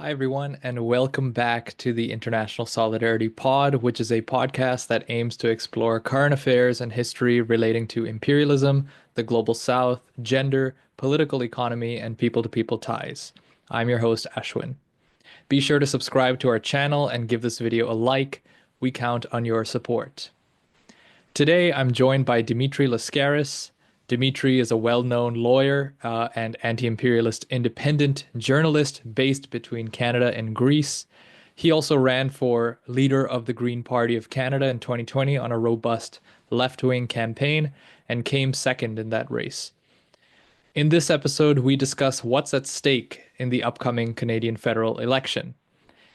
Hi, everyone, and welcome back to the International Solidarity Pod, which is a podcast that aims to explore current affairs and history relating to imperialism, the global south, gender, political economy, and people to people ties. I'm your host, Ashwin. Be sure to subscribe to our channel and give this video a like. We count on your support. Today, I'm joined by Dimitri Lascaris. Dimitri is a well known lawyer and anti imperialist independent journalist based between Canada and Greece. He also ran for leader of the Green Party of Canada in 2020 on a robust left wing campaign and came second in that race. In this episode, we discuss what's at stake in the upcoming Canadian federal election.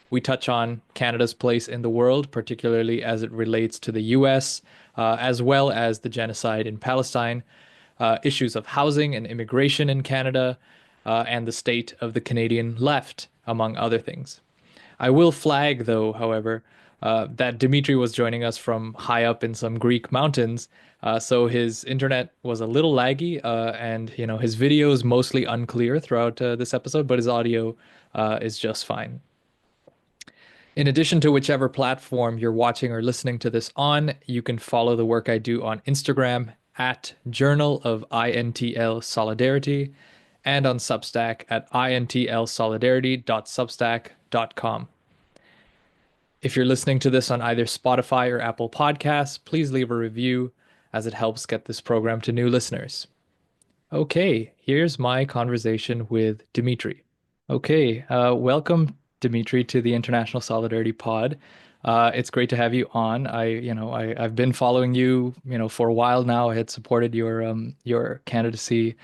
We touch on Canada's place in the world, particularly as it relates to the US, as well as the genocide in Palestine, issues of housing and immigration in Canada, and the state of the Canadian left, among other things. I will flag, though, however, that Dimitri was joining us from high up in some Greek mountains, so his internet was a little laggy, and his video is mostly unclear throughout this episode, but his audio is just fine. In addition to whichever platform you're watching or listening to this on, you can follow the work I do on Instagram at Journal of INTL Solidarity and on Substack at intlsolidarity.substack.com. If you're listening to this on either Spotify or Apple Podcasts, please leave a review as it helps get this program to new listeners. Okay, here's my conversation with Dimitri. Okay, welcome, Dimitri, to the International Solidarity Pod. It's great to have you on. I've been following you, for a while now. I had supported your candidacy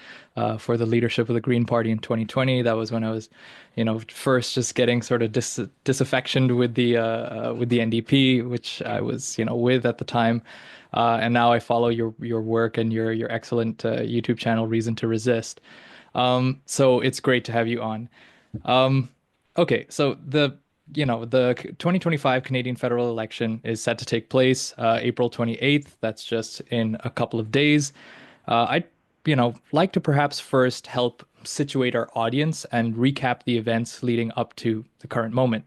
for the leadership of the Green Party in 2020. That was when I was, first just getting sort of disaffectioned with the NDP, which I was, with at the time. And now I follow your work and your excellent YouTube channel, Reason to Resist. So it's great to have you on. Um, okay, so the 2025 Canadian federal election is set to take place April 28th. That's just in a couple of days. I'd like to perhaps first help situate our audience and recap the events leading up to the current moment.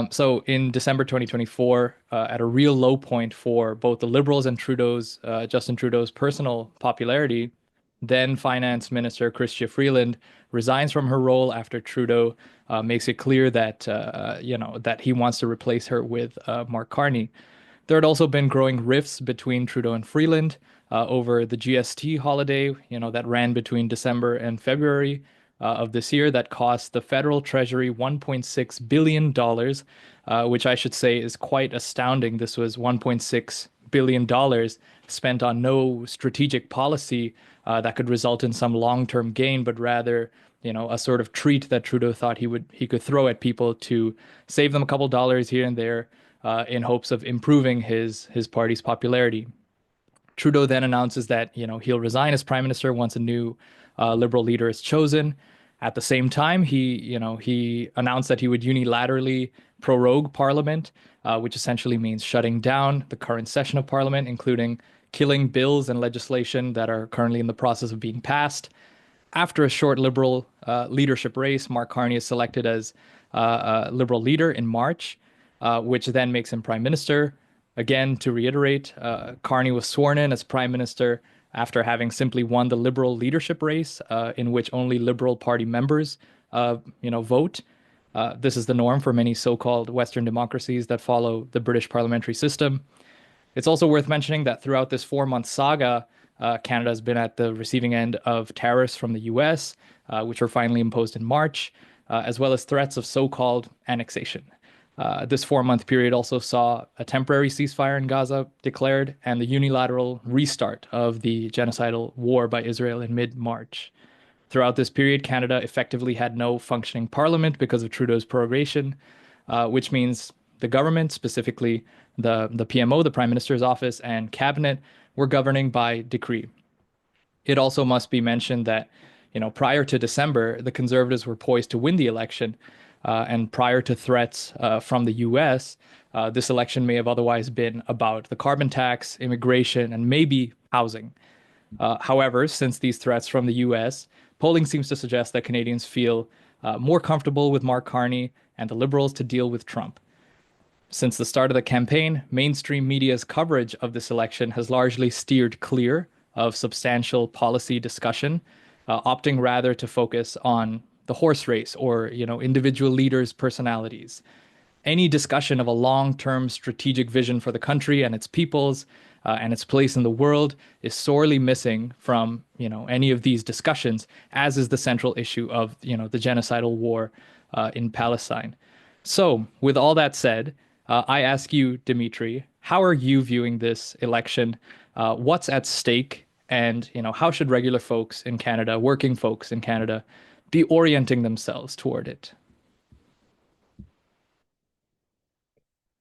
So in December 2024, at a real low point for both the Liberals and Justin Trudeau's personal popularity, then Finance Minister Chrystia Freeland resigns from her role after Trudeau makes it clear that that he wants to replace her with Mark Carney. There had also been growing rifts between Trudeau and Freeland over the GST holiday, that ran between December and February of this year that cost the federal treasury $1.6 billion, which I should say is quite astounding. This was $1.6 billion spent on no strategic policy that could result in some long-term gain, but rather, a sort of treat that Trudeau thought he could throw at people to save them a couple dollars here and there in hopes of improving his party's popularity. Trudeau then announces that he'll resign as prime minister once a new liberal leader is chosen. At the same time, he announced that he would unilaterally prorogue Parliament, which essentially means shutting down the current session of Parliament, including killing bills and legislation that are currently in the process of being passed. After a short Liberal leadership race, Mark Carney is selected as Liberal leader in March, which then makes him prime minister. Again, to reiterate, Carney was sworn in as prime minister after having simply won the Liberal leadership race, in which only Liberal Party members, vote. This is the norm for many so-called Western democracies that follow the British parliamentary system. It's also worth mentioning that throughout this 4-month saga, Canada has been at the receiving end of tariffs from the US, which were finally imposed in March, as well as threats of so-called annexation. This 4-month period also saw a temporary ceasefire in Gaza declared and the unilateral restart of the genocidal war by Israel in mid-March. Throughout this period, Canada effectively had no functioning parliament because of Trudeau's prorogation, which means the government, specifically the PMO, the Prime Minister's office, and cabinet, were governing by decree. It also must be mentioned that, prior to December, the Conservatives were poised to win the election, and prior to threats from the US, this election may have otherwise been about the carbon tax, immigration, and maybe housing. However, since these threats from the US, polling seems to suggest that Canadians feel more comfortable with Mark Carney, and the Liberals to deal with Trump. Since the start of the campaign, mainstream media's coverage of this election has largely steered clear of substantial policy discussion, opting rather to focus on the horse race or, individual leaders' personalities. Any discussion of a long-term strategic vision for the country and its peoples and its place in the world is sorely missing from any of these discussions, as is the central issue of the genocidal war in Palestine. So, with all that said, I ask you, Dimitri, how are you viewing this election? What's at stake, and how should regular folks in Canada, working folks in Canada, be orienting themselves toward it?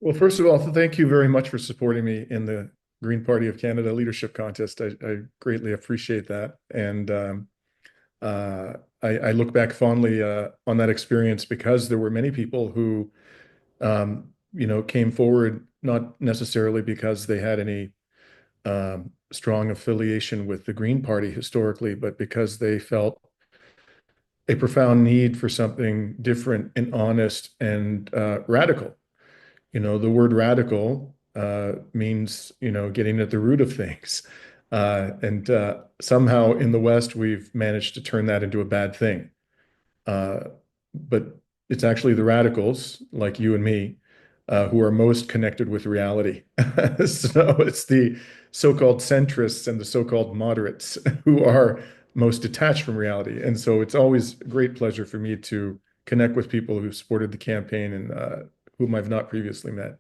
Well, first of all, thank you very much for supporting me in the Green Party of Canada leadership contest. I greatly appreciate that. And uh, I look back fondly on that experience because there were many people who, came forward not necessarily because they had any strong affiliation with the Green Party historically, but because they felt a profound need for something different and honest and radical. The word radical means, getting at the root of things. And somehow in the West, we've managed to turn that into a bad thing. But it's actually the radicals, like you and me, who are most connected with reality. So it's the so-called centrists and the so-called moderates who are most detached from reality. And so it's always a great pleasure for me to connect with people who supported the campaign and whom I've not previously met.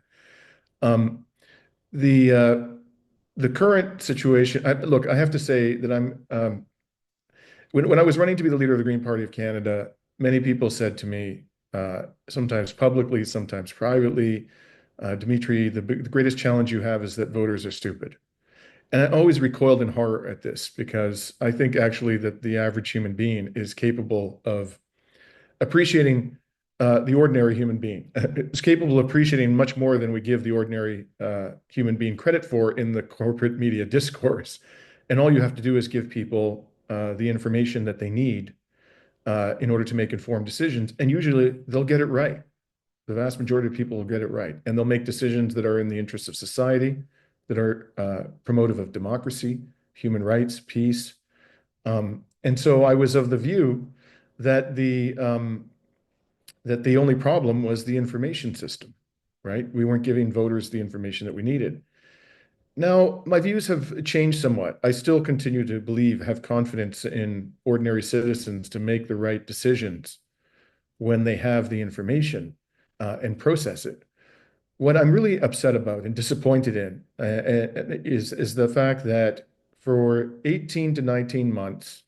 Um, the uh, the current situation, look, I have to say that when I was running to be the leader of the Green Party of Canada, many people said to me, sometimes publicly, sometimes privately, Dimitri, the greatest challenge you have is that voters are stupid. And I always recoiled in horror at this because I think actually that the average human being is capable of appreciating the ordinary human being. Is capable of appreciating much more than we give the ordinary human being credit for in the corporate media discourse. And all you have to do is give people the information that they need in order to make informed decisions. And usually they'll get it right. The vast majority of people will get it right. And they'll make decisions that are in the interests of society, that are promotive of democracy, human rights, peace. And so I was of the view that the only problem was the information system, right? We weren't giving voters the information that we needed. Now, my views have changed somewhat. I still continue to believe, have confidence in ordinary citizens to make the right decisions when they have the information and process it. What I'm really upset about and disappointed in is the fact that for 18 to 19 months,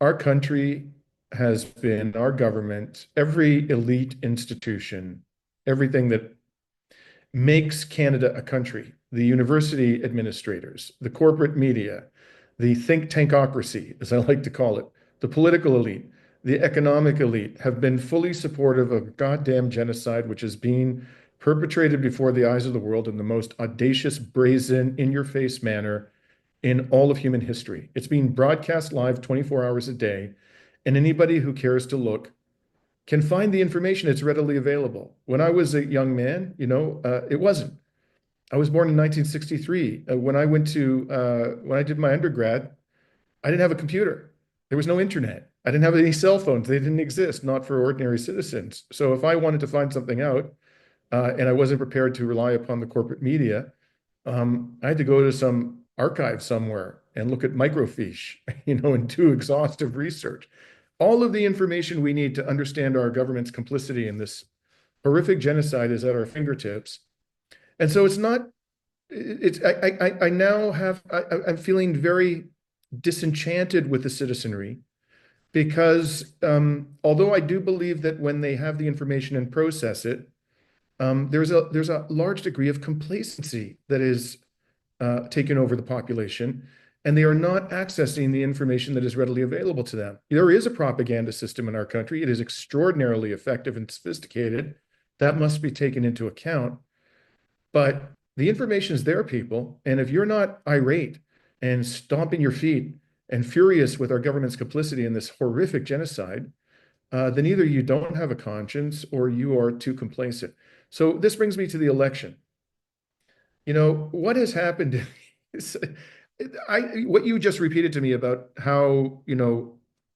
our country has been, our government, every elite institution, everything that makes Canada a country, the university administrators, the corporate media, the think tankocracy, as I like to call it, the political elite, the economic elite have been fully supportive of goddamn genocide, which is being perpetrated before the eyes of the world in the most audacious, brazen, in your face manner in all of human history. It's being broadcast live 24 hours a day, and anybody who cares to look can find the information. It's readily available. When I was a young man, it wasn't. I was born in 1963. When I did my undergrad, I didn't have a computer. There was no internet. I didn't have any cell phones. They didn't exist, not for ordinary citizens. So if I wanted to find something out, and I wasn't prepared to rely upon the corporate media, I had to go to some archive somewhere and look at microfiche, and do exhaustive research. All of the information we need to understand our government's complicity in this horrific genocide is at our fingertips. And so it's not, it's, I now have, I'm feeling very disenchanted with the citizenry because although I do believe that when they have the information and process it, there's a large degree of complacency that is taken over the population, and they are not accessing the information that is readily available to them. There is a propaganda system in our country. It is extraordinarily effective and sophisticated. That must be taken into account. But the information is there, people. And if you're not irate and stomping your feet and furious with our government's complicity in this horrific genocide, then either you don't have a conscience or you are too complacent. So this brings me to the election. What has happened is what you just repeated to me about how,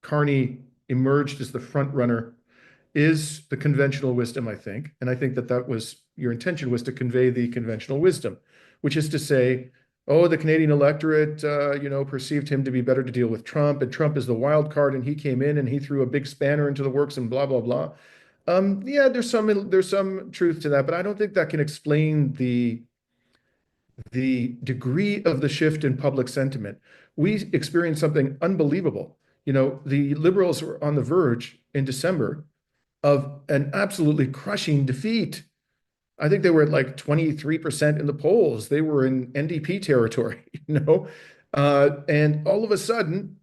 Carney emerged as the front runner is the conventional wisdom, I think. And I think that that was your intention, was to convey the conventional wisdom, which is to say, oh, the Canadian electorate, perceived him to be better to deal with Trump, and Trump is the wild card, and he came in and he threw a big spanner into the works and blah, blah, blah. Yeah, there's some truth to that, but I don't think that can explain the degree of the shift in public sentiment. We experienced something unbelievable. The Liberals were on the verge in December of an absolutely crushing defeat. I think they were at like 23% in the polls. They were in NDP territory, and all of a sudden,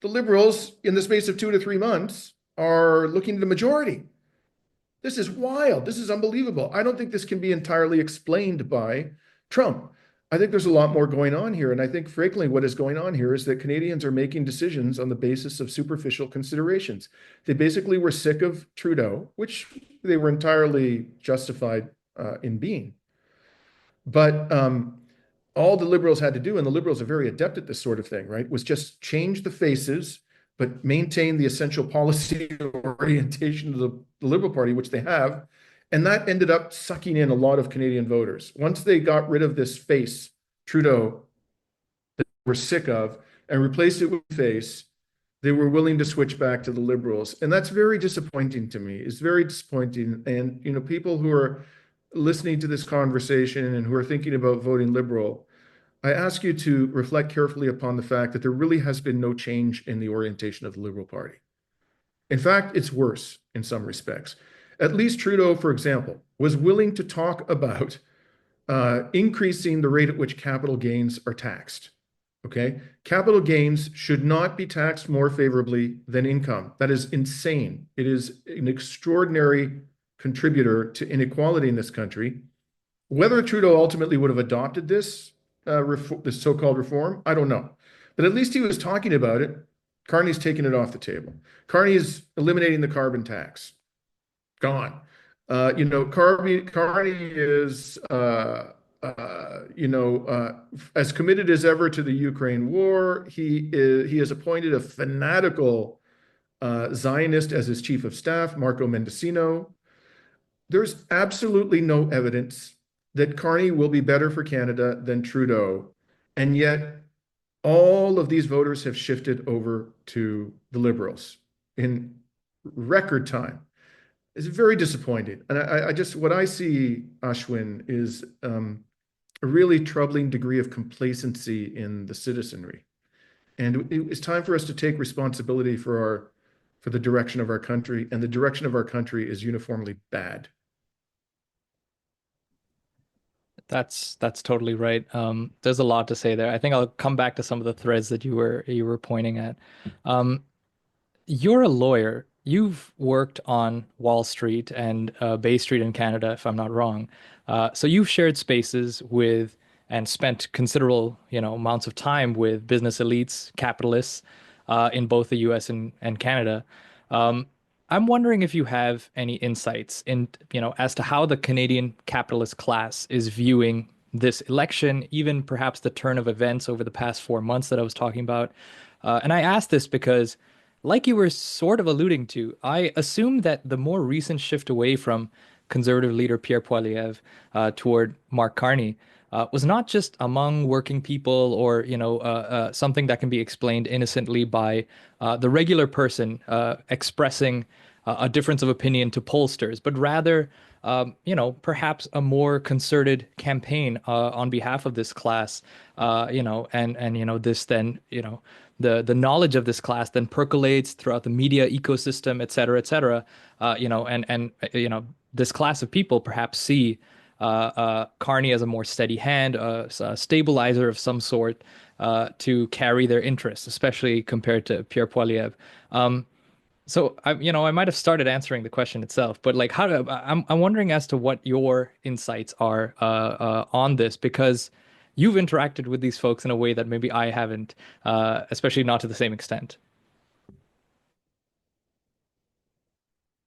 the Liberals, in the space of 2 to 3 months, are looking at a majority. This is wild. This is unbelievable. I don't think this can be entirely explained by Trump. I think there's a lot more going on here. And I think, frankly, what is going on here is that Canadians are making decisions on the basis of superficial considerations. They basically were sick of Trudeau, which they were entirely justified in being. But all the Liberals had to do, and the Liberals are very adept at this sort of thing, right, was just change the faces, but maintain the essential policy orientation of the Liberal Party, which they have. And that ended up sucking in a lot of Canadian voters. Once they got rid of this face, Trudeau, that they were sick of, and replaced it with face, they were willing to switch back to the Liberals. And that's very disappointing to me. It's very disappointing. And, people who are listening to this conversation and who are thinking about voting Liberal, I ask you to reflect carefully upon the fact that there really has been no change in the orientation of the Liberal Party. In fact, it's worse in some respects. At least Trudeau, for example, was willing to talk about increasing the rate at which capital gains are taxed. Okay? Capital gains should not be taxed more favorably than income. That is insane. It is an extraordinary contributor to inequality in this country. Whether Trudeau ultimately would have adopted this so-called reform, I don't know. But at least he was talking about it. Carney's taking it off the table. Carney is eliminating the carbon tax. Gone. Carney is, as committed as ever to the Ukraine war. He has appointed a fanatical Zionist as his chief of staff, Marco Mendicino. There's absolutely no evidence that Carney will be better for Canada than Trudeau. And yet all of these voters have shifted over to the Liberals in record time. It's very disappointing. And what I see, Ashwin, is a really troubling degree of complacency in the citizenry. And it's time for us to take responsibility for the direction of our country. And the direction of our country is uniformly bad. That's totally right. There's a lot to say there. I think I'll come back to some of the threads that you were pointing at. Um, You're a lawyer. You've worked on Wall Street and Bay Street in Canada, if I'm not wrong. So you've shared spaces with and spent considerable, amounts of time with business elites, capitalists, in both the U.S. and Canada. Um, I'm wondering if you have any insights as to how the Canadian capitalist class is viewing this election, even perhaps the turn of events over the past 4 months that I was talking about. And I ask this because, like you were sort of alluding to, I assume that the more recent shift away from conservative leader Pierre Poilievre toward Mark Carney was not just among working people or something that can be explained innocently by the regular person expressing a difference of opinion to pollsters, but rather perhaps a more concerted campaign on behalf of this class, and this then the knowledge of this class then percolates throughout the media ecosystem, et cetera, et cetera. And this class of people perhaps see Carney as a more steady hand, a stabilizer of some sort to carry their interests, especially compared to Pierre Poilievre. So I might have started answering the question itself, but like, I'm wondering as to what your insights are on this, because you've interacted with these folks in a way that maybe I haven't, especially not to the same extent.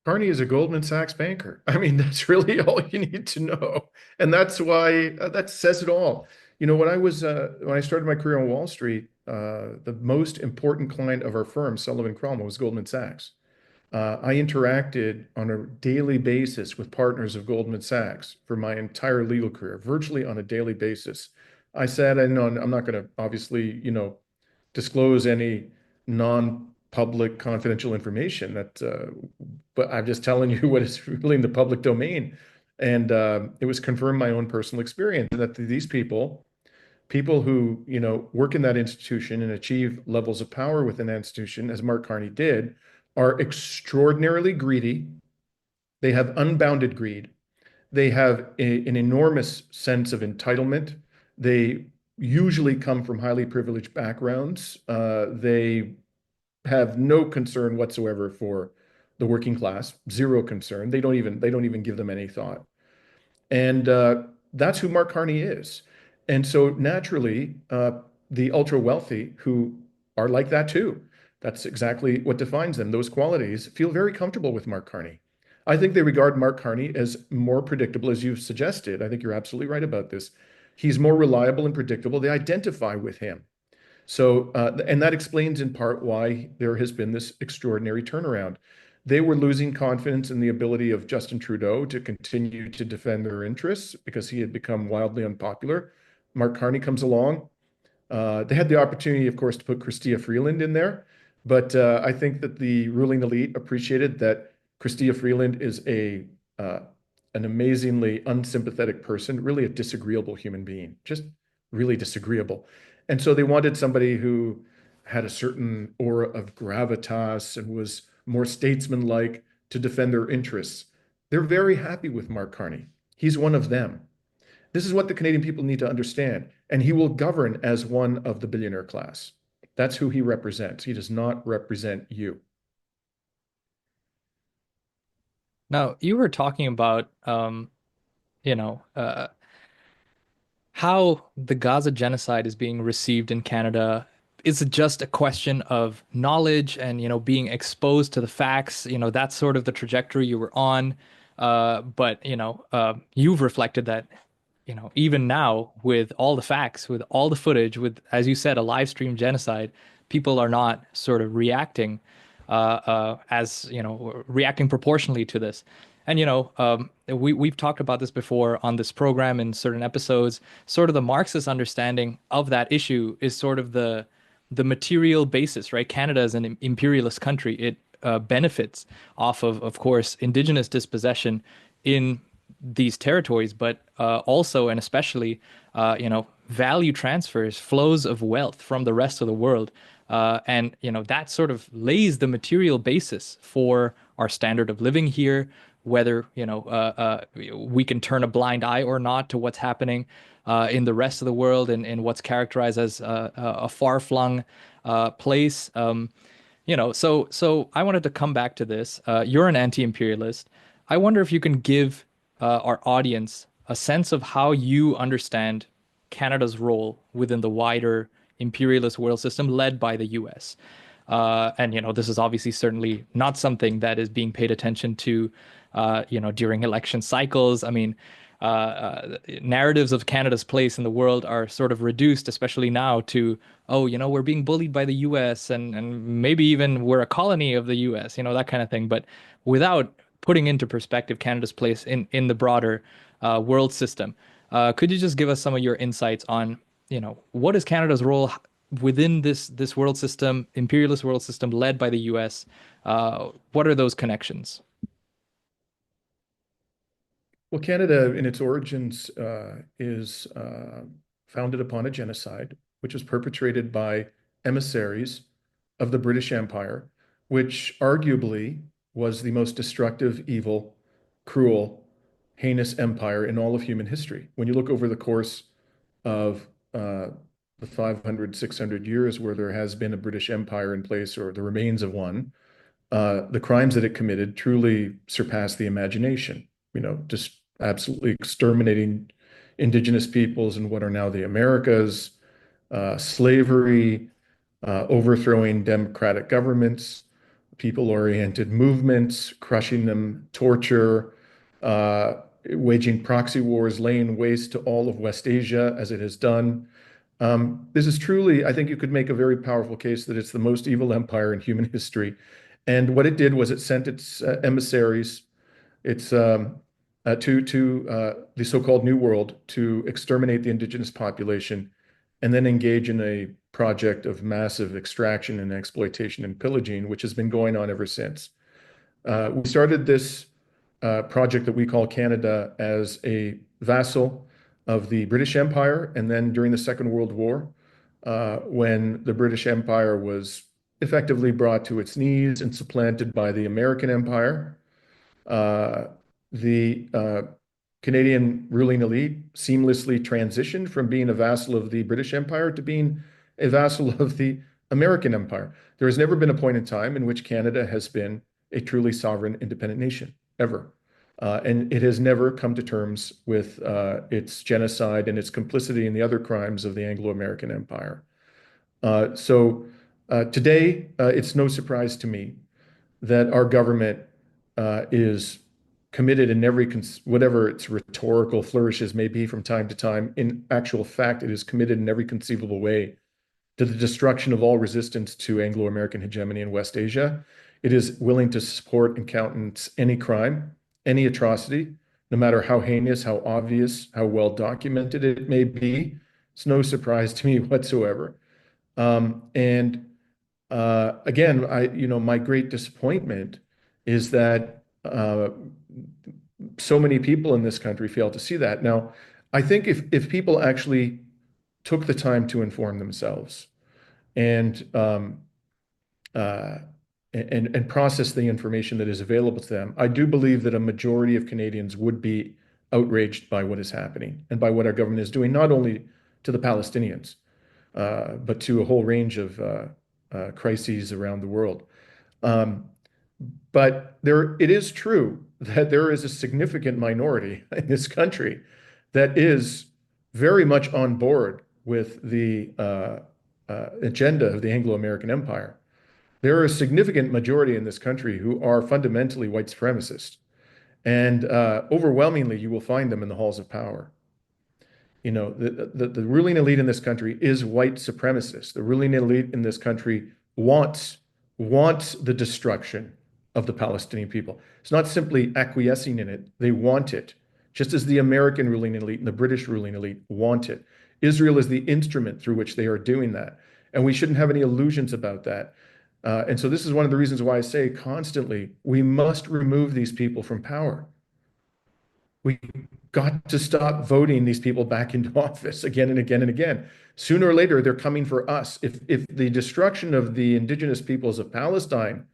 Carney is a Goldman Sachs banker. I mean, that's really all you need to know. And that's why that says it all. You know, when I started my career on Wall Street, the most important client of our firm, Sullivan Cromwell, was Goldman Sachs. I interacted on a daily basis with partners of Goldman Sachs for my entire legal career, virtually on a daily basis. I said, I know I'm not going to obviously, disclose any non-public confidential information but I'm just telling you what is really in the public domain. And it was confirmed my own personal experience that these people who, work in that institution and achieve levels of power within that institution, as Mark Carney did, are extraordinarily greedy. They have unbounded greed. They have an enormous sense of entitlement. They usually come from highly privileged backgrounds. They have no concern whatsoever for the working class, zero concern. They don't even give them any thought. And that's who Mark Carney is. And so naturally, the ultra wealthy who are like that too, that's exactly what defines them. Those qualities feel very comfortable with Mark Carney. I think they regard Mark Carney as more predictable, as you've suggested. I think you're absolutely right about this. He's more reliable and predictable. They identify with him. So, and that explains in part why there has been this extraordinary turnaround. They were losing confidence in the ability of Justin Trudeau to continue to defend their interests because he had become wildly unpopular. Mark Carney comes along. They had the opportunity, of course, to put Chrystia Freeland in there, but I think that the ruling elite appreciated that Chrystia Freeland is an amazingly unsympathetic person, really a disagreeable human being, just really disagreeable. And so they wanted somebody who had a certain aura of gravitas and was more statesman-like to defend their interests. They're very happy with Mark Carney. He's one of them. This is what the Canadian people need to understand. And he will govern as one of the billionaire class. That's who he represents. He does not represent you. Now, you were talking about, you know, uh, how the Gaza genocide is being received in Canada. Is it just a question of knowledge and, being exposed to the facts? That's sort of the trajectory you were on. But, you've reflected that, even now with all the facts, with all the footage, with, as you said, a live stream genocide, people are not sort of reacting as, reacting proportionally to this. And we've talked about this before on this program in certain episodes. Sort of the Marxist understanding of that issue is sort of the material basis, right? Canada is an imperialist country. It benefits off of course, indigenous dispossession in these territories, but also and especially, value transfers, flows of wealth from the rest of the world. And that sort of lays the material basis for our standard of living here, whether we can turn a blind eye or not to what's happening in the rest of the world and what's characterized as a far-flung place. So I wanted to come back to this. You're an anti-imperialist. I wonder if you can give our audience a sense of how you understand Canada's role within the wider imperialist world system led by the US. And this is obviously certainly not something that is being paid attention to, during election cycles. I mean, narratives of Canada's place in the world are sort of reduced, especially now, to, oh, we're being bullied by the US and maybe even we're a colony of the US, that kind of thing. But without putting into perspective Canada's place in the broader world system, could you just give us some of your insights on, what is Canada's role within this world system, imperialist world system led by the US? What are those connections? Well, Canada, in its origins, is founded upon a genocide, which was perpetrated by emissaries of the British Empire, which arguably was the most destructive, evil, cruel, heinous empire in all of human history. When you look over the course of the 500, 600 years where there has been a British Empire in place or the remains of one, the crimes that it committed truly surpass the imagination. Just absolutely exterminating indigenous peoples in what are now the Americas, slavery, overthrowing democratic governments, people-oriented movements, crushing them, torture, uh, waging proxy wars, laying waste to all of West Asia as it has done. This is truly, I think you could make a very powerful case that it's the most evil empire in human history. And what it did was it sent its emissaries, its to the so-called New World to exterminate the indigenous population, and then engage in a project of massive extraction and exploitation and pillaging, which has been going on ever since. We started this project that we call Canada as a vassal of the British Empire. And then during the Second World War, when the British Empire was effectively brought to its knees and supplanted by the American Empire, uh, the Canadian ruling elite seamlessly transitioned from being a vassal of the British Empire to being a vassal of the American Empire. There has never been a point in time in which Canada has been a truly sovereign, independent nation, ever. And it has never come to terms with its genocide and its complicity in the other crimes of the Anglo-American Empire. Today, it's no surprise to me that our government is committed in whatever its rhetorical flourishes may be from time to time. In actual fact, it is committed in every conceivable way to the destruction of all resistance to Anglo-American hegemony in West Asia. It is willing to support and countenance any crime, any atrocity, no matter how heinous, how obvious, how well documented it may be. It's no surprise to me whatsoever. And Again, my great disappointment is that so many people in this country fail to see that. Now, I think if people actually took the time to inform themselves and uh, and process the information that is available to them, I do believe that a majority of Canadians would be outraged by what is happening and by what our government is doing, not only to the Palestinians, but to a whole range of crises around the world. Um, but it is true that there is a significant minority in this country that is very much on board with the agenda of the Anglo-American Empire. There are a significant majority in this country who are fundamentally white supremacists, and overwhelmingly, you will find them in the halls of power. The ruling elite in this country is white supremacist. The ruling elite in this country wants the destruction of the Palestinian people. It's not simply acquiescing in it, they want it, just as the American ruling elite and the British ruling elite want it. Israel is the instrument through which they are doing that. And we shouldn't have any illusions about that. And so this is one of the reasons why I say constantly, we must remove these people from power. We got to stop voting these people back into office again and again and again. Sooner or later, they're coming for us. If the destruction of the indigenous peoples of Palestine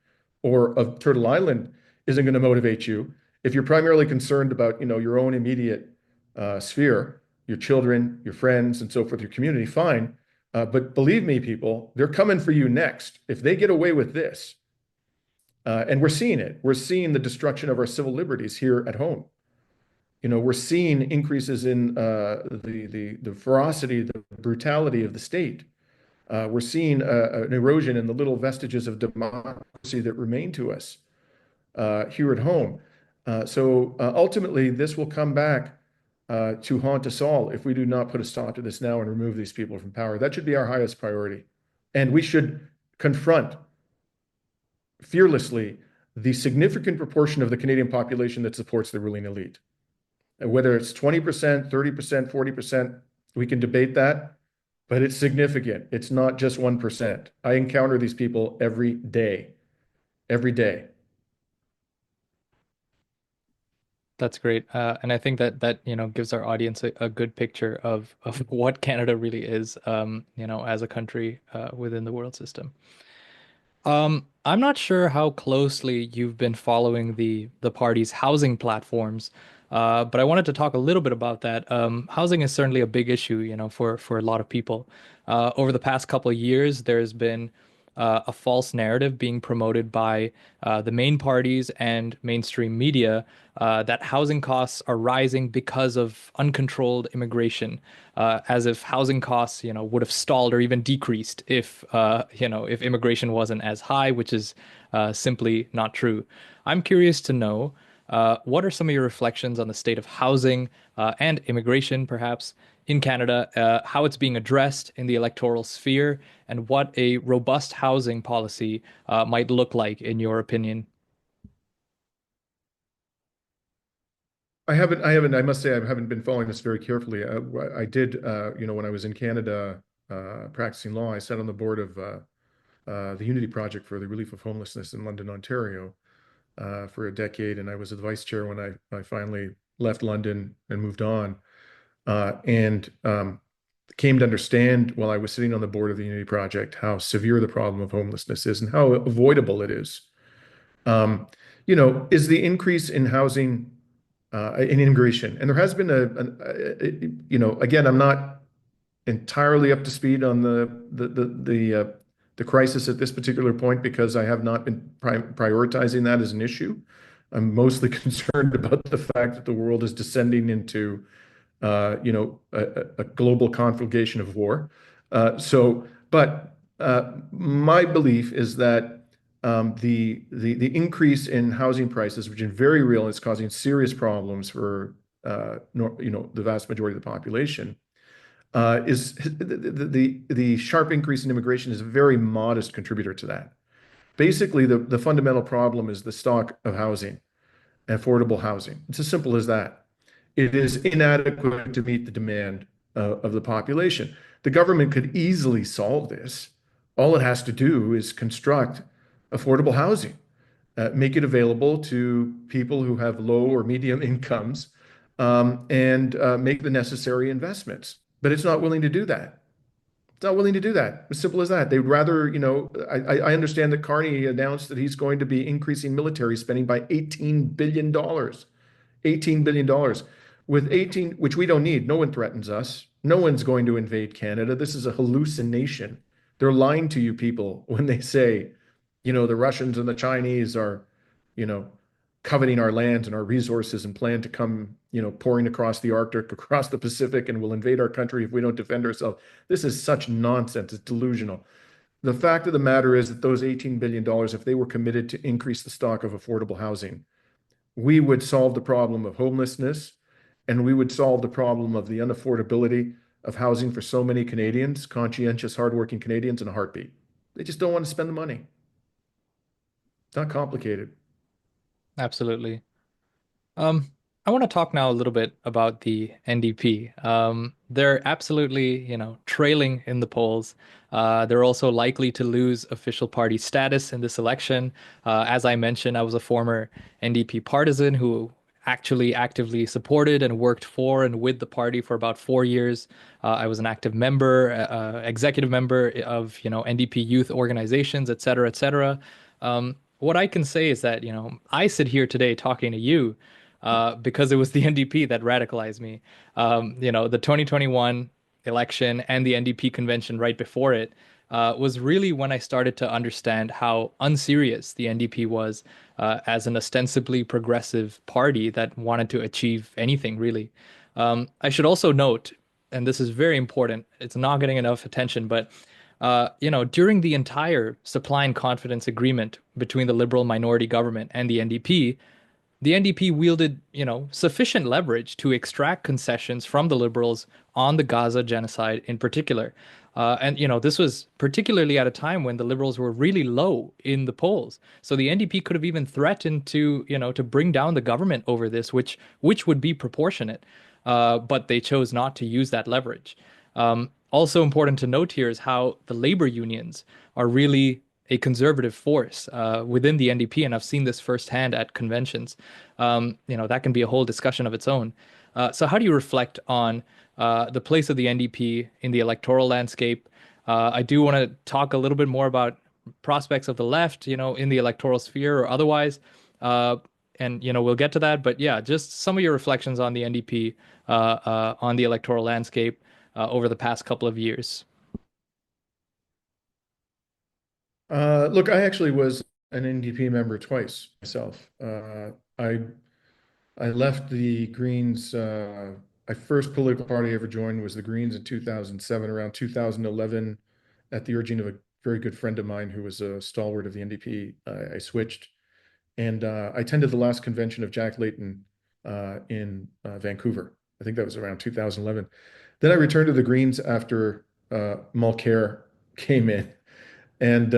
or of Turtle Island isn't going to motivate you, if you're primarily concerned about, your own immediate sphere, your children, your friends, and so forth, your community, fine. But believe me, people, they're coming for you next. If they get away with this, and we're seeing it, we're seeing the destruction of our civil liberties here at home. We're seeing increases in the ferocity, the brutality of the state. We're seeing an erosion in the little vestiges of democracy that remain to us here at home. Ultimately, this will come back to haunt us all if we do not put a stop to this now and remove these people from power. That should be our highest priority. And we should confront fearlessly the significant proportion of the Canadian population that supports the ruling elite. Whether it's 20%, 30%, 40%, we can debate that, but it's significant. It's not just 1%. I encounter these people every day, every day. That's great. And I think that gives our audience a good picture of what Canada really is, as a country within the world system. I'm not sure how closely you've been following the party's housing platforms, but I wanted to talk a little bit about that. Housing is certainly a big issue, for a lot of people. Over the past couple of years, there's been a false narrative being promoted by the main parties and mainstream media that housing costs are rising because of uncontrolled immigration, as if housing costs, would have stalled or even decreased if, if immigration wasn't as high, which is simply not true. I'm curious to know what are some of your reflections on the state of housing and immigration, perhaps, in Canada, how it's being addressed in the electoral sphere, and what a robust housing policy might look like, in your opinion? I must say, I haven't been following this very carefully. I did, when I was in Canada practicing law, I sat on the board of the Unity Project for the Relief of Homelessness in London, Ontario, for a decade, and I was the vice chair when I finally left London and moved on, and came to understand while I was sitting on the board of the Unity Project how severe the problem of homelessness is and how avoidable it is. Um, is the increase in housing in immigration, and there has been again, I'm not entirely up to speed on the crisis at this particular point because I have not been prioritizing that as an issue. I'm mostly concerned about the fact that the world is descending into a global conflagration of war. But my belief is that the increase in housing prices, which is very real, is causing serious problems for the vast majority of the population. Is the sharp increase in immigration is a very modest contributor to that. Basically, the fundamental problem is the stock of housing, affordable housing. It's as simple as that. It is inadequate to meet the demand of the population. The government could easily solve this. All it has to do is construct affordable housing, make it available to people who have low or medium incomes, and make the necessary investments. But it's not willing to do that. It's not willing to do that. As simple as that. They'd rather, I understand that Carney announced that he's going to be increasing military spending by $18 billion. $18 billion. With 18, which we don't need, no one threatens us. No one's going to invade Canada. This is a hallucination. They're lying to you people when they say, the Russians and the Chinese are, you know, coveting our lands and our resources and plan to come, pouring across the Arctic, across the Pacific, and will invade our country if we don't defend ourselves. This is such nonsense. It's delusional. The fact of the matter is that those $18 billion, if they were committed to increase the stock of affordable housing, we would solve the problem of homelessness, and we would solve the problem of the unaffordability of housing for so many Canadians, conscientious, hardworking Canadians, in a heartbeat. They just don't want to spend the money. It's not complicated. Absolutely. Um, I want to talk now a little bit about the NDP. They're absolutely, trailing in the polls. They're also likely to lose official party status in this election. As I mentioned, I was a former NDP partisan who actually actively supported and worked for and with the party for about 4 years. I was an active member, executive member of, NDP youth organizations, et cetera, et cetera. What I can say is that, I sit here today talking to you because it was the NDP that radicalized me. The 2021 election and the NDP convention right before it was really when I started to understand how unserious the NDP was as an ostensibly progressive party that wanted to achieve anything, really. I should also note, and this is very important, it's not getting enough attention, but during the entire supply and confidence agreement between the Liberal minority government and the NDP wielded, sufficient leverage to extract concessions from the Liberals on the Gaza genocide in particular. And, this was particularly at a time when the Liberals were really low in the polls. So the NDP could have even threatened to, to bring down the government over this, which would be proportionate. But they chose not to use that leverage. Also important to note here is how the labor unions are really a conservative force within the NDP, and I've seen this firsthand at conventions. That can be a whole discussion of its own. So, how do you reflect on the place of the NDP in the electoral landscape? I do want to talk a little bit more about prospects of the left, in the electoral sphere or otherwise. And we'll get to that. But yeah, just some of your reflections on the NDP on the electoral landscape over the past couple of years. Look, I actually was an NDP member twice myself. I I left the Greens. My first political party I ever joined was the Greens in 2007. Around 2011, at the urging of a very good friend of mine who was a stalwart of the NDP, I switched. And I attended the last convention of Jack Layton in Vancouver. I think that was around 2011. Then I returned to the Greens after Mulcair came in and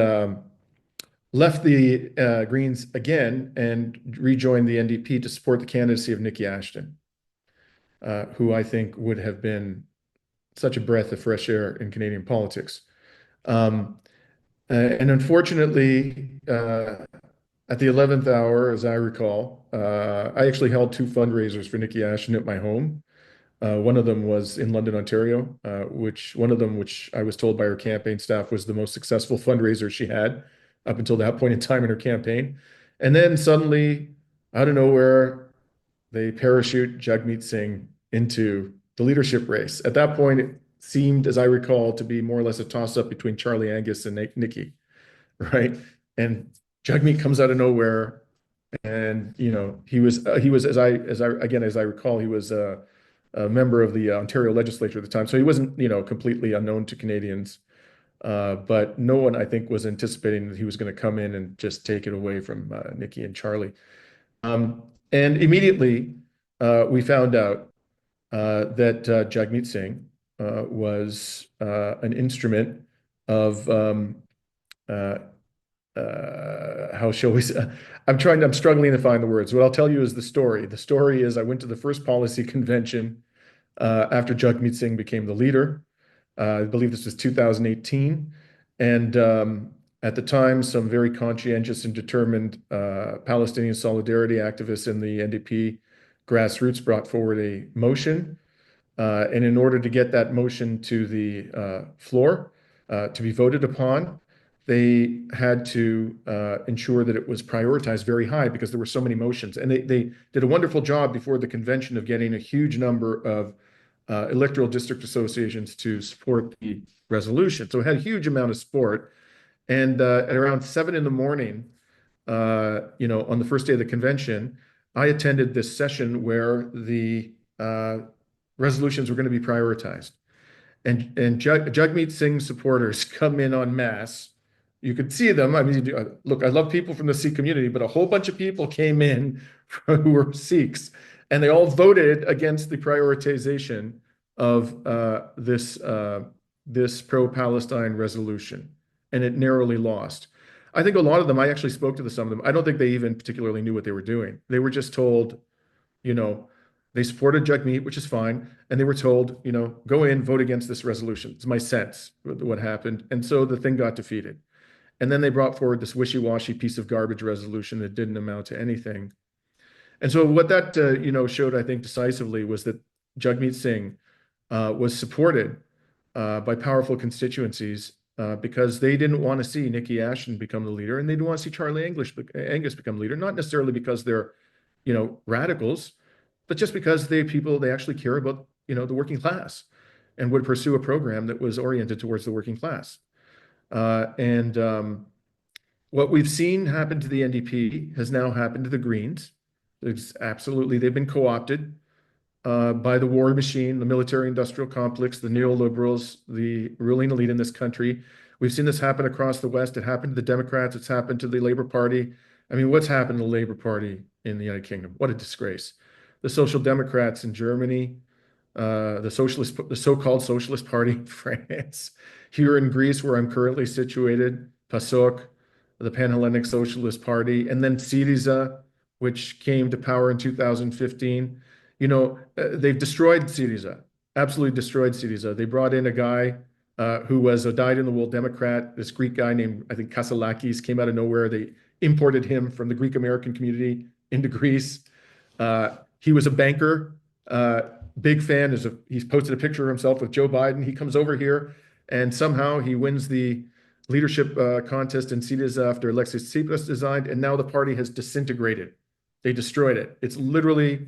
left the Greens again and rejoined the NDP to support the candidacy of Nikki Ashton, who I think would have been such a breath of fresh air in Canadian politics. Um, and unfortunately, at the 11th hour, as I recall, I actually held two fundraisers for Nikki Ashton at my home. One of them was in London, Ontario, which I was told by her campaign staff was the most successful fundraiser she had up until that point in time in her campaign. And then suddenly, out of nowhere, they parachute Jagmeet Singh into the leadership race. At that point, it seemed, as I recall, to be more or less a toss-up between Charlie Angus and Nikki, right? And Jagmeet comes out of nowhere, and he was as I recall, he was a member of the Ontario legislature at the time, so he wasn't completely unknown to Canadians. But no one, I think, was anticipating that he was going to come in and just take it away from Nikki and Charlie. And immediately, we found out that Jagmeet Singh was an instrument of uh, how shall we say? I'm struggling to find the words. What I'll tell you is the story. The story is I went to the first policy convention after Jagmeet Singh became the leader. I believe this was 2018. And at the time, some very conscientious and determined Palestinian solidarity activists in the NDP grassroots brought forward a motion. And in order to get that motion to the floor to be voted upon, they had to ensure that it was prioritized very high because there were so many motions. And they did a wonderful job before the convention of getting a huge number of electoral district associations to support the resolution. So it had a huge amount of support. And at around 7 in the morning, on the first day of the convention, I attended this session where the resolutions were going to be prioritized. And Jagmeet Singh supporters come in en masse. You could see them. I mean, look, I love people from the Sikh community, but a whole bunch of people came in who were Sikhs, and they all voted against the prioritization of this pro-Palestine resolution, and it narrowly lost. I think a lot of them, I actually spoke to some of them. I don't think they even particularly knew what they were doing. They were just told, you know, they supported Jagmeet, which is fine, and they were told, go in, vote against this resolution. It's my sense what happened, and so the thing got defeated. And then they brought forward this wishy-washy piece of garbage resolution that didn't amount to anything. And so what that showed, I think, decisively was that Jagmeet Singh was supported by powerful constituencies because they didn't want to see Nikki Ashton become the leader, and they didn't want to see Charlie Angus become leader, not necessarily because they're, radicals, but just because they actually care about, the working class and would pursue a program that was oriented towards the working class. And what we've seen happen to the NDP has now happened to the Greens. They've been co-opted by the war machine, the military-industrial complex, the neoliberals, the ruling elite in this country. We've seen this happen across the West. It happened to the Democrats. It's happened to the Labour Party. I mean, what's happened to the Labour Party in the United Kingdom? What a disgrace. The Social Democrats in Germany, the so-called Socialist Party in France, here in Greece, where I'm currently situated, PASOK, the Pan-Hellenic Socialist Party, and then Syriza, which came to power in 2015. They've destroyed Syriza, absolutely destroyed Syriza. They brought in a guy who was a dyed-in-the-wool Democrat, this Greek guy named, I think, Kasselakis, came out of nowhere. They imported him from the Greek American community into Greece. He was a banker, big fan. He's posted a picture of himself with Joe Biden. He comes over here, and somehow he wins the leadership contest in Syriza after Alexis Tsipras resigned, and now the party has disintegrated. They destroyed it. It's literally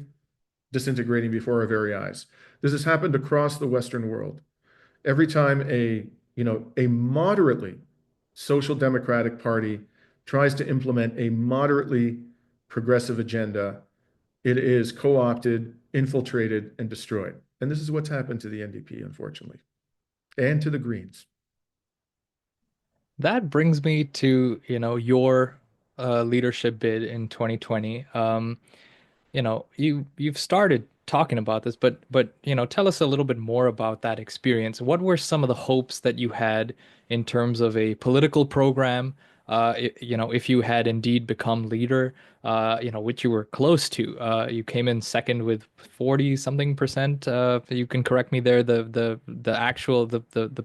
disintegrating before our very eyes. This has happened across the Western world. Every time a moderately Social Democratic Party tries to implement a moderately progressive agenda, it is co-opted, infiltrated, and destroyed. And this is what's happened to the NDP, unfortunately, and to the Greens. That brings me to, your leadership bid in 2020. You've started talking about this, but tell us a little bit more about that experience. What were some of the hopes that you had in terms of a political program? If you had indeed become leader, which you were close to. You came in second with 40 something percent. You can correct me there. The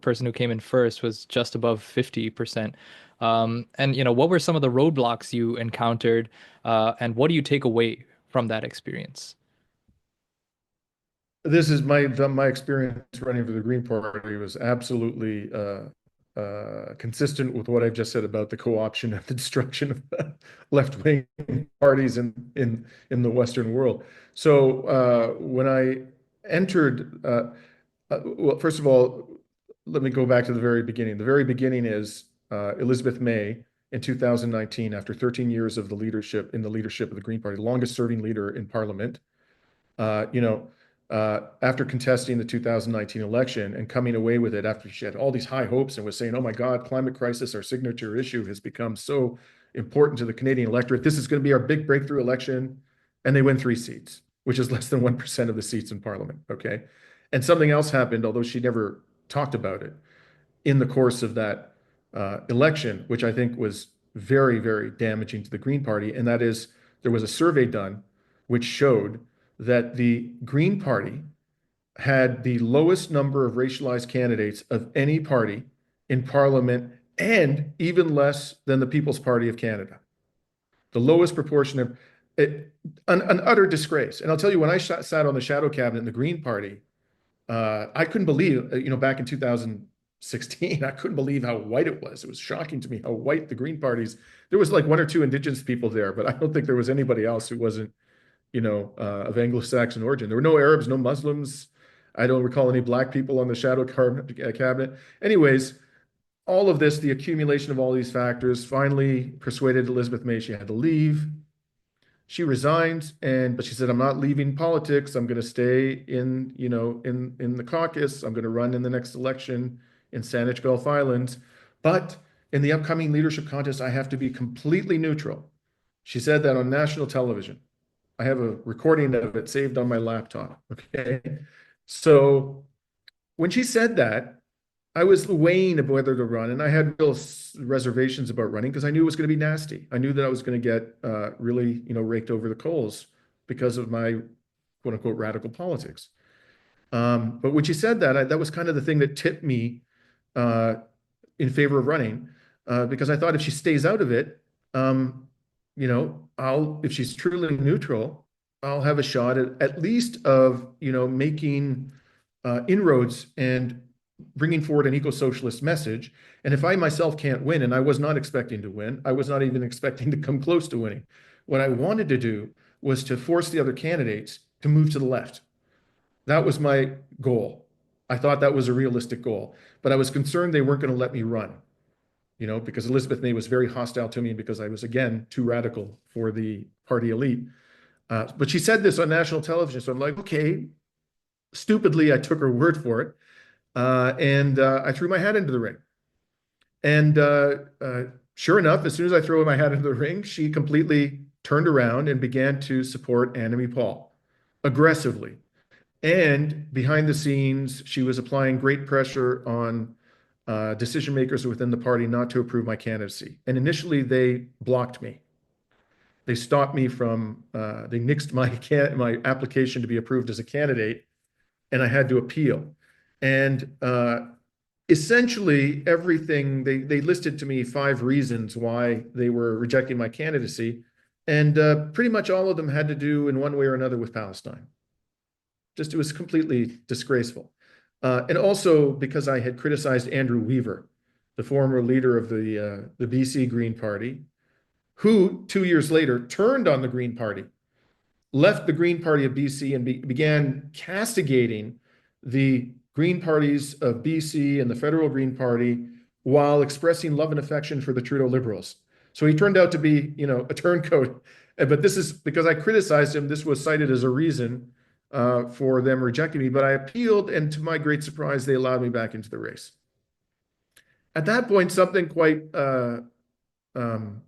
person who came in first was just above 50%. And what were some of the roadblocks you encountered, and what do you take away from that experience? This is my experience running for the Green Party was absolutely consistent with what I've just said about the co-option and the destruction of left-wing parties in the Western world. So when I entered, well, first of all, let me go back to the very beginning. The very beginning is Elizabeth May in 2019, after 13 years of the leadership of the Green Party, longest serving leader in Parliament. Uh, you know, After contesting the 2019 election and coming away with it after she had all these high hopes and was saying, "Oh my God, climate crisis, our signature issue, has become so important to the Canadian electorate. This is going to be our big breakthrough election." And they win 3 seats, which is less than 1% of the seats in Parliament. Okay. And something else happened, although she never talked about it in the course of that election, which I think was very, very damaging to the Green Party. And that is, there was a survey done which showed that the Green Party had the lowest number of racialized candidates of any party in Parliament, and even less than the People's Party of Canada. The lowest proportion of it, an utter disgrace. And I'll tell you, when I sat on the shadow cabinet in the Green Party, I couldn't believe, back in 2016, I couldn't believe how white it was. It was shocking to me how white the Green parties. There was like one or two Indigenous people there, but I don't think there was anybody else who wasn't, of Anglo-Saxon origin. There were no Arabs, no Muslims. I don't recall any black people on the shadow cabinet. Anyways, all of this, the accumulation of all these factors, finally persuaded Elizabeth May she had to leave. She resigned, but she said, "I'm not leaving politics. I'm going to stay in the caucus. I'm going to run in the next election in Saanich Gulf Islands. But in the upcoming leadership contest, I have to be completely neutral." She said that on national television. I have a recording of it saved on my laptop. Okay. So when she said that, I was weighing of whether to run, and I had real reservations about running because I knew it was going to be nasty. I knew that I was going to get really, raked over the coals because of my quote unquote radical politics. But when she said that, that was kind of the thing that tipped me uh, in favor of running because I thought if she stays out of it, if she's truly neutral, I'll have a shot at least of, making inroads and bringing forward an eco-socialist message. And if I myself can't win, and I was not expecting to win, I was not even expecting to come close to winning. What I wanted to do was to force the other candidates to move to the left. That was my goal. I thought that was a realistic goal, but I was concerned they weren't going to let me run, because Elizabeth May was very hostile to me because I was, again, too radical for the party elite. But she said this on national television. So I'm like, okay, stupidly, I took her word for it. And I threw my hat into the ring. And sure enough, as soon as I threw my hat into the ring, she completely turned around and began to support Annamie Paul aggressively. And behind the scenes, she was applying great pressure on decision makers within the party not to approve my candidacy. And initially, they blocked me. They stopped me from, they nixed my application to be approved as a candidate, and I had to appeal. And essentially everything they listed to me 5 reasons why they were rejecting my candidacy, and pretty much all of them had to do in one way or another with Palestine. Just it was completely disgraceful, and also because I had criticized Andrew Weaver, the former leader of the BC Green Party, who 2 years later turned on the Green Party, left the Green Party of BC, and began castigating the Green parties of BC and the federal Green Party while expressing love and affection for the Trudeau Liberals. So he turned out to be, a turncoat. But this is because I criticized him. This was cited as a reason for them rejecting me. But I appealed, and to my great surprise, they allowed me back into the race. At that point, something quite um,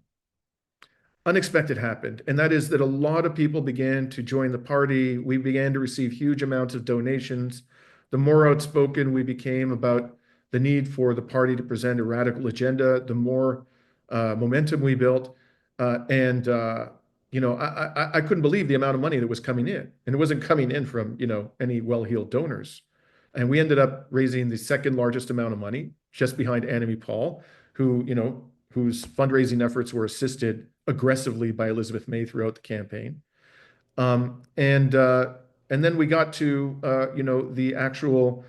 unexpected happened, and that is that a lot of people began to join the party. We began to receive huge amounts of donations. The more outspoken we became about the need for the party to present a radical agenda, the more momentum we built. And I couldn't believe the amount of money that was coming in, and it wasn't coming in from any well-heeled donors. And we ended up raising the second largest amount of money, just behind Annemie Paul, whose fundraising efforts were assisted aggressively by Elizabeth May throughout the campaign. And then we got to the actual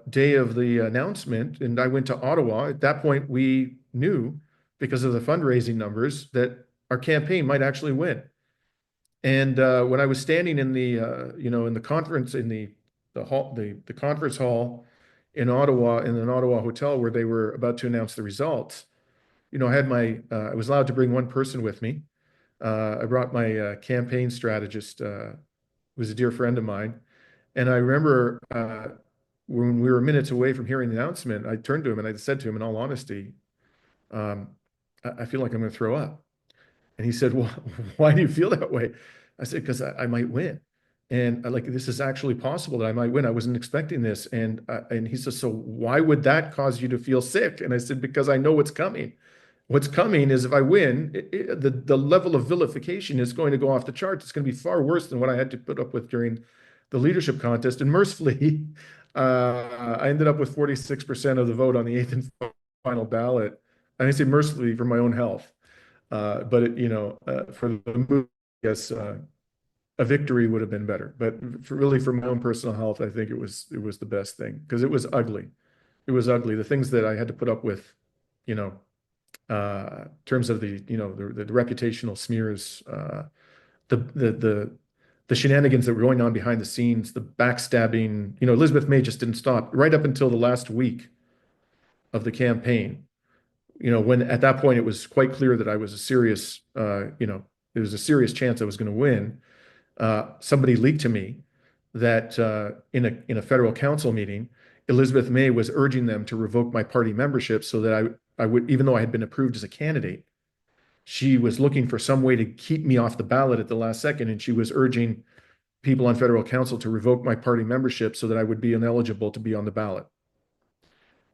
day of the announcement, and I went to Ottawa. At that point, we knew because of the fundraising numbers that our campaign might actually win. And when I was standing in the conference in the hall, the conference hall in Ottawa, in an Ottawa hotel where they were about to announce the results, I was allowed to bring one person with me. I brought my campaign strategist, who was a dear friend of mine. And I remember when we were minutes away from hearing the announcement, I turned to him and I said to him, in all honesty, um, I feel like I'm going to throw up. And he said, well, why do you feel that way? I said, because I might win. And this is actually possible that I might win. I wasn't expecting this. And he says, so why would that cause you to feel sick? And I said, because I know what's coming. What's coming is if I win, the level of vilification is going to go off the charts. It's going to be far worse than what I had to put up with during the leadership contest. And mercifully, I ended up with 46% of the vote on the eighth and final ballot. And I say mercifully for my own health. For the move, I guess a victory would have been better. But really, for my own personal health, I think it was the best thing because it was ugly. It was ugly. The things that I had to put up with, in terms of the reputational smears, the the the the shenanigans that were going on behind the scenes, the backstabbing. Elizabeth May just didn't stop right up until the last week of the campaign. When at that point it was quite clear that I was a serious, there was a serious chance I was going to win. Somebody leaked to me that in a federal council meeting, Elizabeth May was urging them to revoke my party membership so that I would, even though I had been approved as a candidate, she was looking for some way to keep me off the ballot at the last second, and she was urging people on federal council to revoke my party membership so that I would be ineligible to be on the ballot.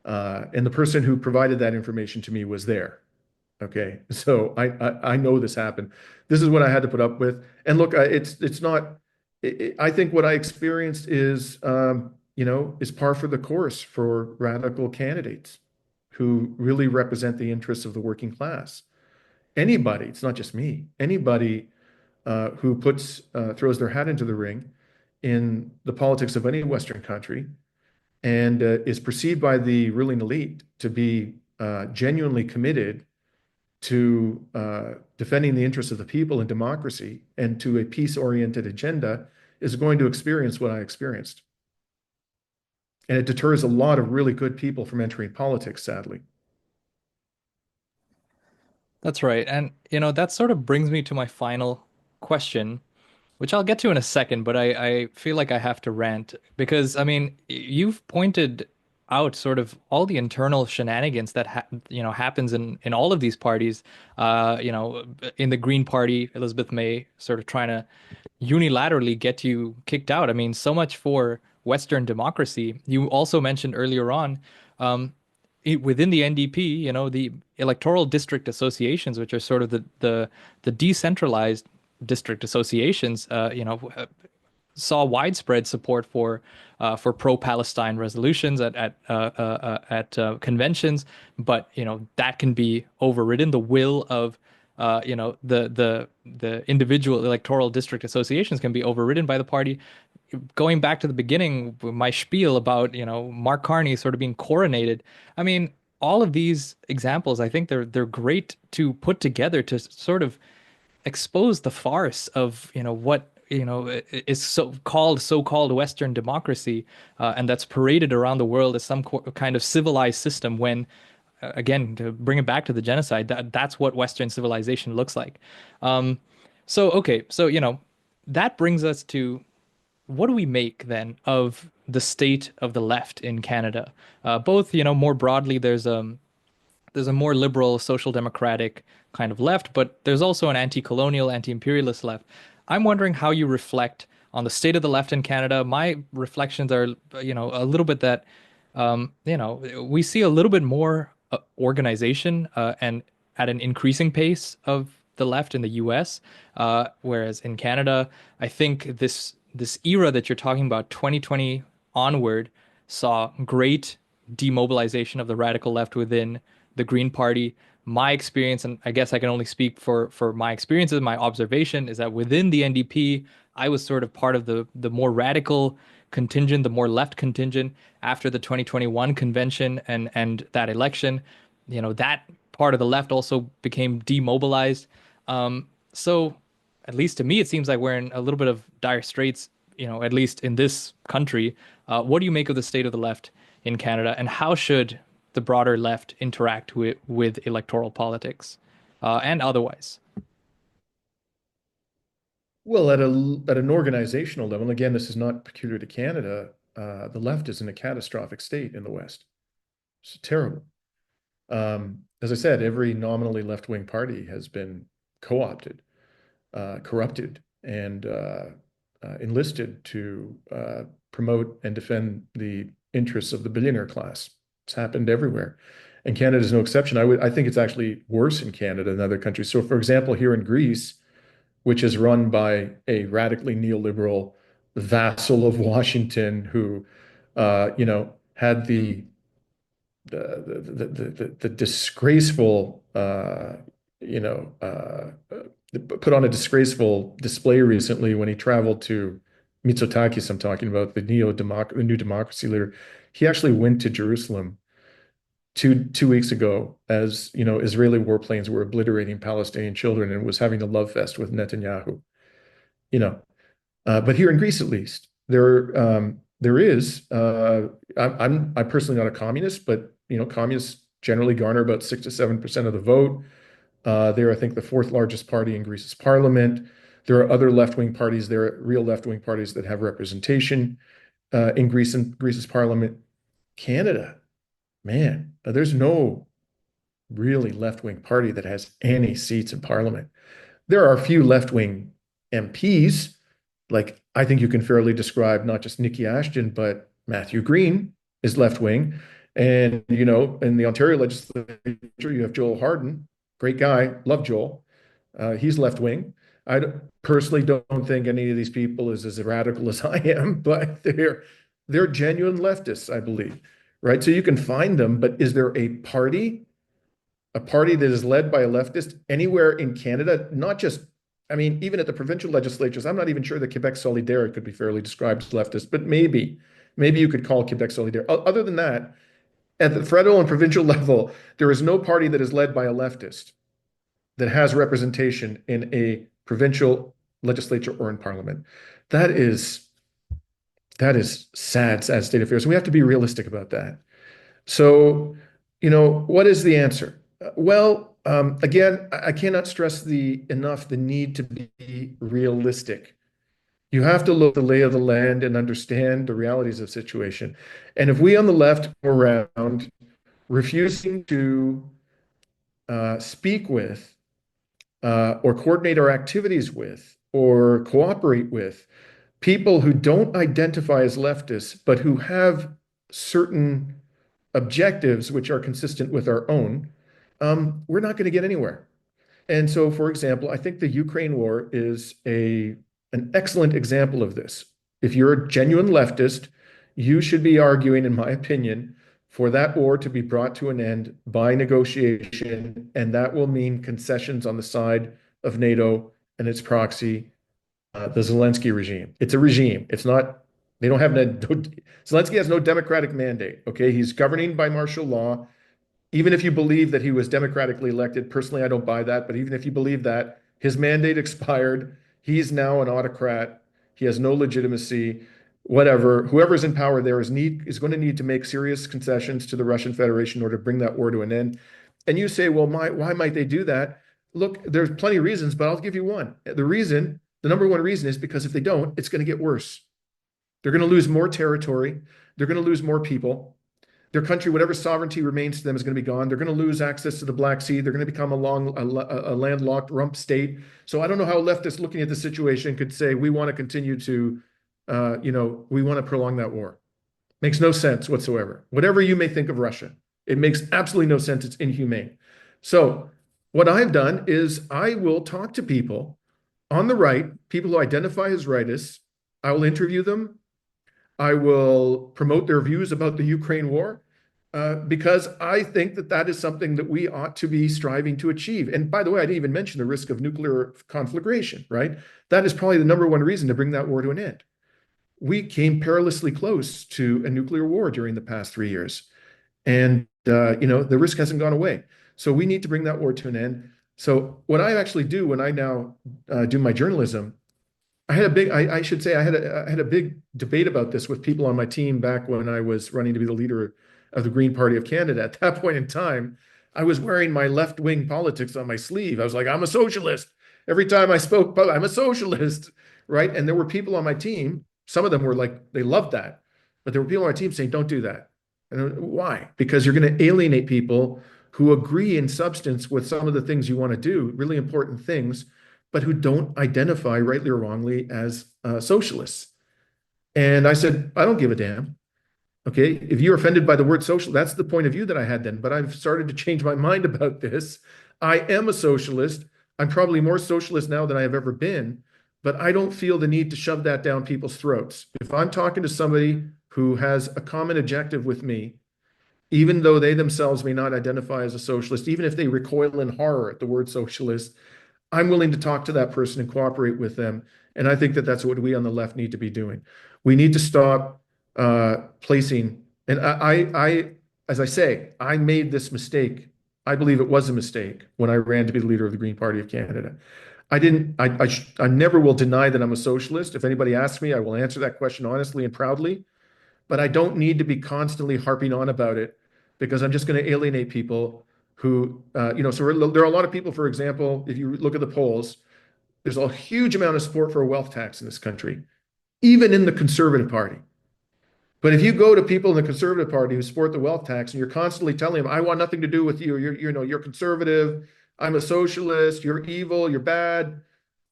And the person who provided that information to me was there. Okay, so I know this happened. This is what I had to put up with. And look, it's not. I think what I experienced is par for the course for radical candidates who really represent the interests of the working class. Anybody, it's not just me. Anybody who throws their hat into the ring in the politics of any Western country and is perceived by the ruling elite to be genuinely committed to defending the interests of the people and democracy and to a peace-oriented agenda is going to experience what I experienced. And it deters a lot of really good people from entering politics, sadly. That's right. And, that sort of brings me to my final question, which I'll get to in a second, but I feel like I have to rant because, I mean, you've pointed out sort of all the internal shenanigans that happens in all of these parties. In the Green Party, Elizabeth May sort of trying to unilaterally get you kicked out. I mean, so much for Western democracy. You also mentioned earlier on, um, within the NDP, the electoral district associations, which are sort of the decentralized district associations, saw widespread support for pro-Palestine resolutions at conventions, but that can be overridden. The will of the individual electoral district associations can be overridden by the party. Going back to the beginning, my spiel about Mark Carney sort of being coronated. I mean, all of these examples, I think they're great to put together to sort of expose the farce of what is so-called Western democracy, and that's paraded around the world as some kind of civilized system. When again, to bring it back to the genocide, that's what Western civilization looks like. Um, so okay, so that brings us to what do we make then of the state of the left in Canada? Both, more broadly, there's a more liberal social democratic kind of left, but there's also an anti-colonial, anti-imperialist left. I'm wondering how you reflect on the state of the left in Canada. My reflections are, a little bit that, we see a little bit more organization and at an increasing pace of the left in the US, whereas in Canada, I think this era that you're talking about, 2020 onward, saw great demobilization of the radical left within the Green Party. My experience, and I guess I can only speak for my experiences, my observation is that within the NDP, I was sort of part of the more radical contingent, the more left contingent after the 2021 convention and that election. That part of the left also became demobilized. So at least to me, it seems like we're in a little bit of dire straits, at least in this country. What do you make of the state of the left in Canada, and how should the broader left interact with electoral politics and otherwise? Well, at an organizational level, again, this is not peculiar to Canada. The left is in a catastrophic state in the West. It's terrible. As I said, every nominally left-wing party has been co-opted, corrupted, and enlisted to promote and defend the interests of the billionaire class. It's happened everywhere. And Canada is no exception. I think it's actually worse in Canada than other countries. So, for example, here in Greece, which is run by a radically neoliberal vassal of Washington who, had the disgraceful, put on a disgraceful display recently when he traveled to Mitsotakis. I'm talking about the new democracy leader. He actually went to Jerusalem two weeks ago as Israeli warplanes were obliterating Palestinian children and was having a love fest with Netanyahu. You know, but here in Greece, at least, there is. I'm personally not a communist, but communists generally garner about 6 to 7% of the vote. They're, I think, the fourth largest party in Greece's parliament. There are other left-wing parties. There are real left-wing parties that have representation in Greece's parliament. Canada, man, there's no really left-wing party that has any seats in parliament. There are a few left-wing MPs, like I think you can fairly describe not just Nikki Ashton, but Matthew Green is left-wing. And, in the Ontario legislature, you have Joel Harden, great guy, love Joel. He's left-wing. Personally don't think any of these people is as radical as I am, but they're genuine leftists, I believe, right? So you can find them, but is there a party that is led by a leftist anywhere in Canada? Not just, I mean, even at the provincial legislatures, I'm not even sure that Quebec Solidaire could be fairly described as leftist, but maybe you could call Quebec Solidaire. Other than that, at the federal and provincial level, there is no party that is led by a leftist that has representation in a provincial legislature or in parliament. That is sad state of affairs. We have to be realistic about that. So, what is the answer? Well, again, I cannot stress enough the need to be realistic. You have to look at the lay of the land and understand the realities of the situation. And if we on the left go around refusing to speak with or coordinate our activities with or cooperate with people who don't identify as leftists, but who have certain objectives which are consistent with our own, we're not going to get anywhere. And so, for example, I think the Ukraine war is an excellent example of this. If you're a genuine leftist, you should be arguing, in my opinion, for that war to be brought to an end by negotiation, and that will mean concessions on the side of NATO and its proxy, the Zelensky regime. It's a regime. It's not, they don't have, Zelensky has no democratic mandate, okay? He's governing by martial law. Even if you believe that he was democratically elected, personally, I don't buy that, but even if you believe that, his mandate expired. He's now an autocrat. He has no legitimacy. Whatever, whoever's in power there is going to need to make serious concessions to the Russian Federation in order to bring that war to an end. And you say, well, why might they do that? Look, there's plenty of reasons, but I'll give you one. The number one reason is because if they don't, it's going to get worse. They're going to lose more territory. They're going to lose more people. Their country, whatever sovereignty remains to them, is going to be gone. They're going to lose access to the Black Sea. They're going to become a landlocked rump state. So I don't know how leftists looking at the situation could say we want to continue to, we want to prolong that war. Makes no sense whatsoever. Whatever you may think of Russia, it makes absolutely no sense. It's inhumane. So what I've done is I will talk to people on the right, people who identify as rightists. I will interview them. I will promote their views about the Ukraine war because I think that that is something that we ought to be striving to achieve. And by the way, I didn't even mention the risk of nuclear conflagration, right? That is probably the number one reason to bring that war to an end. We came perilously close to a nuclear war during the past 3 years. And, the risk hasn't gone away. So we need to bring that war to an end. So what I actually do when I now do my journalism, I should say, I had a big debate about this with people on my team back when I was running to be the leader of the Green Party of Canada. At that point in time, I was wearing my left-wing politics on my sleeve. I was like, I'm a socialist. Every time I spoke, I'm a socialist, right? And there were people on my team, some of them were like, they loved that. But there were people on my team saying, don't do that. And why? Because you're going to alienate people who agree in substance with some of the things you want to do, really important things, but who don't identify, rightly or wrongly, as socialists. And I said, I don't give a damn. Okay, if you're offended by the word social, that's the point of view that I had then. But I've started to change my mind about this. I am a socialist. I'm probably more socialist now than I have ever been, but I don't feel the need to shove that down people's throats. If I'm talking to somebody who has a common objective with me, even though they themselves may not identify as a socialist, even if they recoil in horror at the word socialist, I'm willing to talk to that person and cooperate with them. And I think that that's what we on the left need to be doing. We need to stop placing, and as I say, I made this mistake. I believe it was a mistake when I ran to be the leader of the Green Party of Canada. I didn't, I never will deny that I'm a socialist. If anybody asks me, I will answer that question honestly and proudly, but I don't need to be constantly harping on about it because I'm just going to alienate people who, there are a lot of people, for example, if you look at the polls, there's a huge amount of support for a wealth tax in this country, even in the Conservative Party. But if you go to people in the Conservative Party who support the wealth tax and you're constantly telling them, I want nothing to do with you, you're conservative, I'm a socialist, you're evil, you're bad,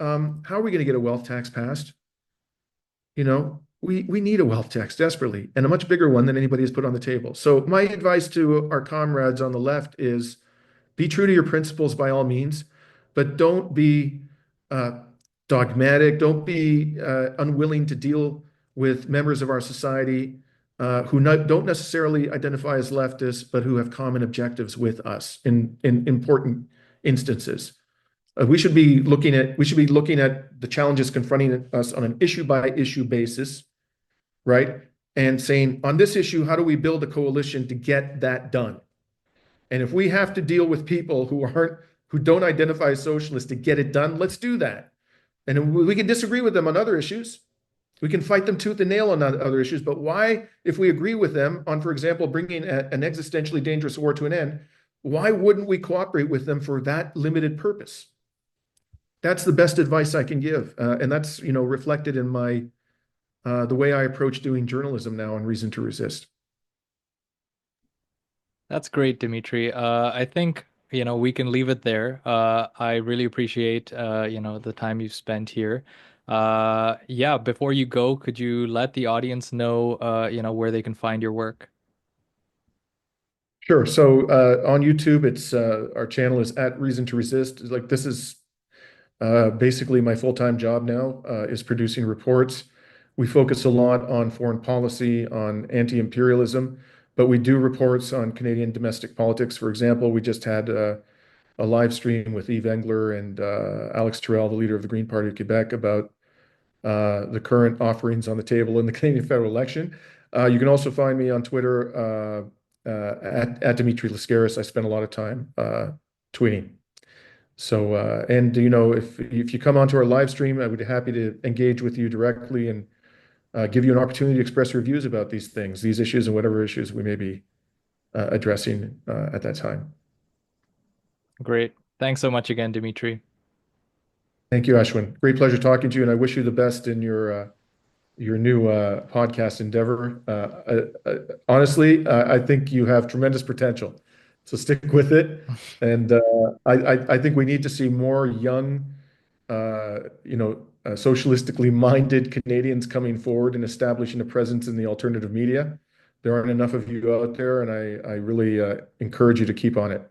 how are we going to get a wealth tax passed? We need a wealth tax desperately, and a much bigger one than anybody has put on the table. So my advice to our comrades on the left is be true to your principles by all means, but don't be dogmatic. Don't be unwilling to deal with members of our society who don't necessarily identify as leftists, but who have common objectives with us in important instances. We should be looking at the challenges confronting us on an issue by issue basis, right? And saying, on this issue, how do we build a coalition to get that done? And if we have to deal with people who don't identify as socialists to get it done, let's do that. And we can disagree with them on other issues. We can fight them tooth and nail on other issues. But why, if we agree with them on, for example, bringing an existentially dangerous war to an end, why wouldn't we cooperate with them for that limited purpose? That's the best advice I can give. And that's, reflected in the way I approach doing journalism now on Reason to Resist. That's great, Dimitri. I think, we can leave it there. I really appreciate, the time you've spent here. Yeah, before you go, could you let the audience know, where they can find your work? Sure. So on YouTube, it's our channel is at Reason to Resist. Like this is basically my full-time job now is producing reports. We focus a lot on foreign policy, on anti-imperialism, but we do reports on Canadian domestic politics. For example, we just had a live stream with Eve Engler and Alex Terrell, the leader of the Green Party of Quebec, about the current offerings on the table in the Canadian federal election. You can also find me on Twitter at Dimitri Lascaris. I spend a lot of time tweeting. So, and if you come onto our live stream, I would be happy to engage with you directly and give you an opportunity to express your views about these things, these issues, and whatever issues we may be addressing at that time. Great. Thanks so much again, Dimitri. Thank you, Ashwin. Great pleasure talking to you, and I wish you the best in your new podcast endeavor. Honestly, I think you have tremendous potential. So stick with it. And I think we need to see more young, socialistically minded Canadians coming forward and establishing a presence in the alternative media. There aren't enough of you out there, and I really encourage you to keep on it.